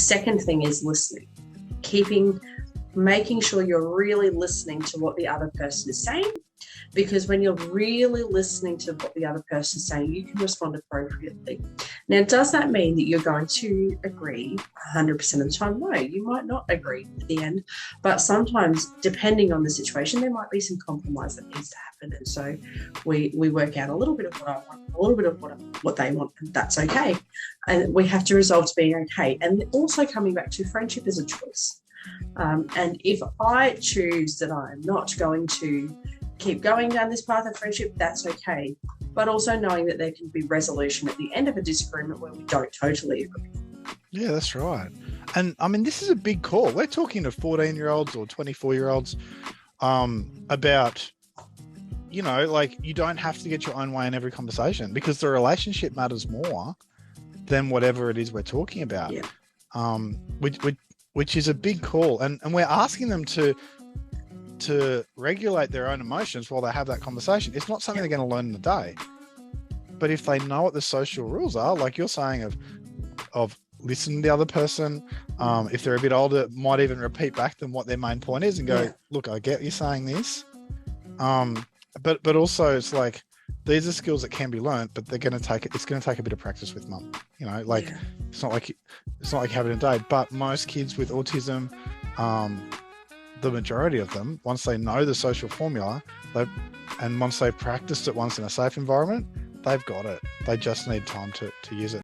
second thing is listening, making sure you're really listening to what the other person is saying, because when you're really listening to what the other person is saying, you can respond appropriately. Now, does that mean that you're going to agree 100% of the time? No, you might not agree at the end, but sometimes, depending on the situation, there might be some compromise that needs to happen. And so we work out a little bit of what I want, a little bit of what they want, and that's okay. And we have to resolve to being okay. And also coming back to friendship is a choice. And if I choose that I'm not going to keep going down this path of friendship, that's okay. But also knowing that there can be resolution at the end of a disagreement where we don't totally agree. Yeah, that's right. And I mean, this is a big call. We're talking to 14-year-olds or 24-year-olds about, you know, like, you don't have to get your own way in every conversation, because the relationship matters more than whatever it is we're talking about. Yeah. Which is a big call. And we're asking them to regulate their own emotions while they have that conversation. It's not something they're going to learn in a day. But if they know what the social rules are, like you're saying, of listening to the other person, if they're a bit older, might even repeat back to them what their main point is and go, look, I get you saying this. But also it's like, these are skills that can be learned, but it's going to take a bit of practice with mum. You know, like it's not like having a day. But most kids with autism, the majority of them, once they know the social formula, and once they've practiced it once in a safe environment, they've got it. They just need time to use it.